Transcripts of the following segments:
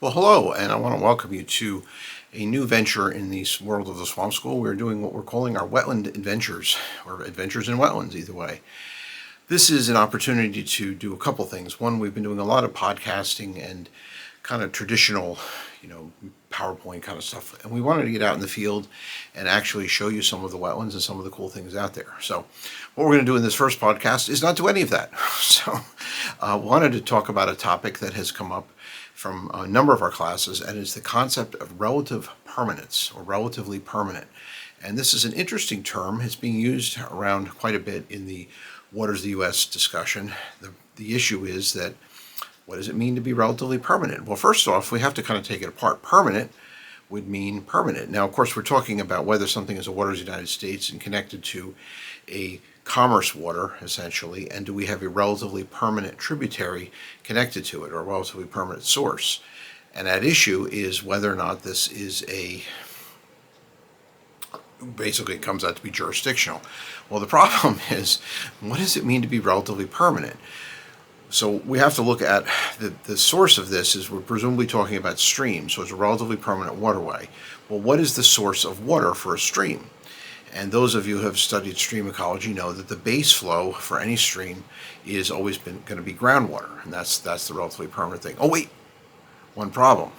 Well, hello, and I want to welcome you to a new venture in the world of the Swamp School. We're doing what we're calling our Wetland Adventures, or Adventures in Wetlands, either way. This is an opportunity to do a couple things. One, we've been doing a lot of podcasting and kind of traditional, PowerPoint kind of stuff. And we wanted to get out in the field and actually show you some of the wetlands and some of the cool things out there. So what we're going to do in this first podcast is not do any of that. So wanted to talk about a topic that has come up from a number of our classes, and it's the concept of relative permanence, or relatively permanent. And this is an interesting term. It's being used around quite a bit in the Waters of the U.S. discussion. The issue is that, what does it mean to be relatively permanent? Well, first off, we have to kind of take it apart. Permanent would mean permanent. Now, of course, we're talking about whether something is a waters of the United States and connected to a commerce water, essentially, and do we have a relatively permanent tributary connected to it, or a relatively permanent source? And that issue is whether or not this is basically it comes out to be jurisdictional. Well, the problem is, what does it mean to be relatively permanent? So we have to look at the source of this. Is we're presumably talking about streams, so it's a relatively permanent waterway. Well, what is the source of water for a stream? And those of you who have studied stream ecology know that the base flow for any stream is always going to be groundwater, and that's the relatively permanent thing. Oh wait, one problem.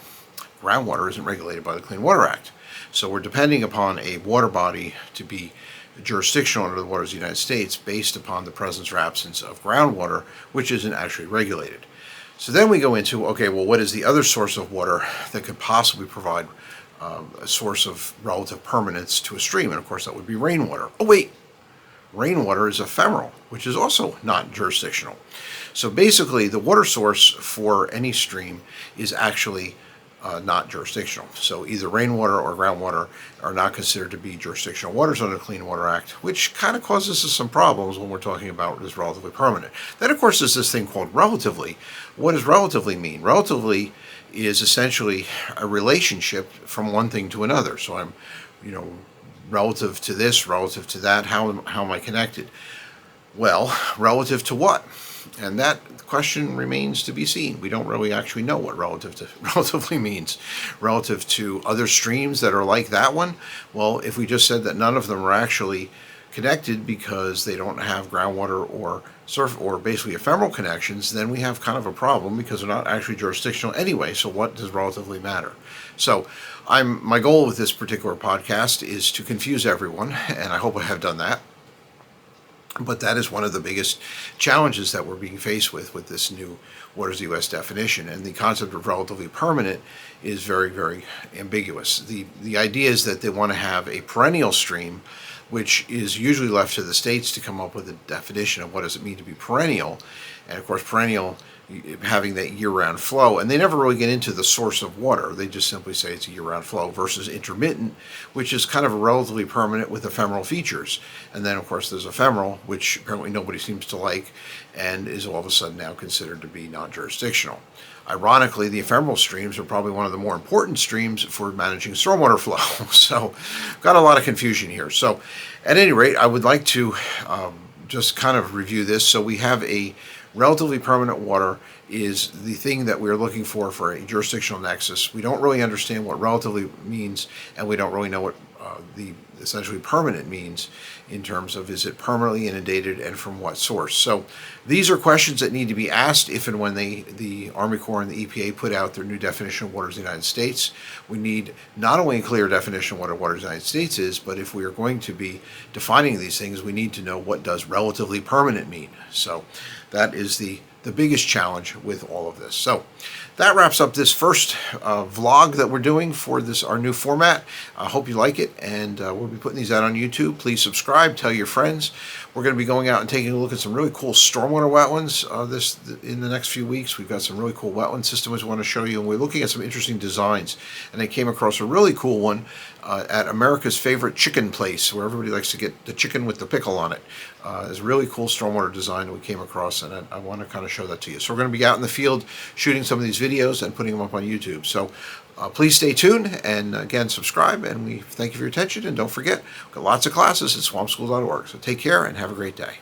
Groundwater isn't regulated by the Clean Water Act. So we're depending upon a water body to be jurisdictional under the waters of the United States based upon the presence or absence of groundwater, which isn't actually regulated. So then we go into, okay, well, what is the other source of water that could possibly provide a source of relative permanence to a stream? And of course, that would be rainwater. Oh wait, rainwater is ephemeral, which is also not jurisdictional. So basically, the water source for any stream is actually not jurisdictional. So either rainwater or groundwater are not considered to be jurisdictional waters under the Clean Water Act, which kind of causes us some problems when we're talking about this relatively permanent. Then, of course, there's this thing called relatively. What does relatively mean? Relatively is essentially a relationship from one thing to another. So I'm, relative to this, relative to that, how am I connected? Well, relative to what? And that question remains to be seen. We don't really actually know what relatively means. Relative to other streams that are like that one? Well, if we just said that none of them are actually connected because they don't have groundwater or surf or basically ephemeral connections, then we have kind of a problem because they're not actually jurisdictional anyway. So what does relatively matter? So my goal with this particular podcast is to confuse everyone, and I hope I have done that. But that is one of the biggest challenges that we're being faced with this new Waters of the U.S. definition. And the concept of relatively permanent is very, very ambiguous. The idea is that they want to have a perennial stream, which is usually left to the states to come up with a definition of what does it mean to be perennial. And of course, perennial having that year-round flow, and they never really get into the source of water. They just simply say it's a year-round flow versus intermittent, which is kind of a relatively permanent with ephemeral features. And then, of course, there's ephemeral, which apparently nobody seems to like, and is all of a sudden now considered to be non-jurisdictional. Ironically, the ephemeral streams are probably one of the more important streams for managing stormwater flow. So, got a lot of confusion here. So, at any rate, I would like to just kind of review this. So we have a relatively permanent water is the thing that we're looking for a jurisdictional nexus. We don't really understand what relatively means, and we don't really know what the essentially permanent means in terms of is it permanently inundated and from what source. So these are questions that need to be asked if and when the Army Corps and the EPA put out their new definition of waters of the United States. We need not only a clear definition of what a waters of the United States is, but if we are going to be defining these things, we need to know what does relatively permanent mean. So that is the biggest challenge with all of this. So that wraps up this first vlog that we're doing for our new format. I hope you like it, and we'll be putting these out on YouTube. Please subscribe, tell your friends. We're going to be going out and taking a look at some really cool stormwater wetlands in the next few weeks. We've got some really cool wetland systems we want to show you, and we're looking at some interesting designs. And I came across a really cool one at America's favorite chicken place, where everybody likes to get the chicken with the pickle on it. It's a really cool stormwater design that we came across, and I want to kind of show that to you. So we're going to be out in the field shooting some of these videos and putting them up on YouTube. So please stay tuned, and again, subscribe, and we thank you for your attention. And don't forget, we've got lots of classes at swampschool.org. So take care and have a great day.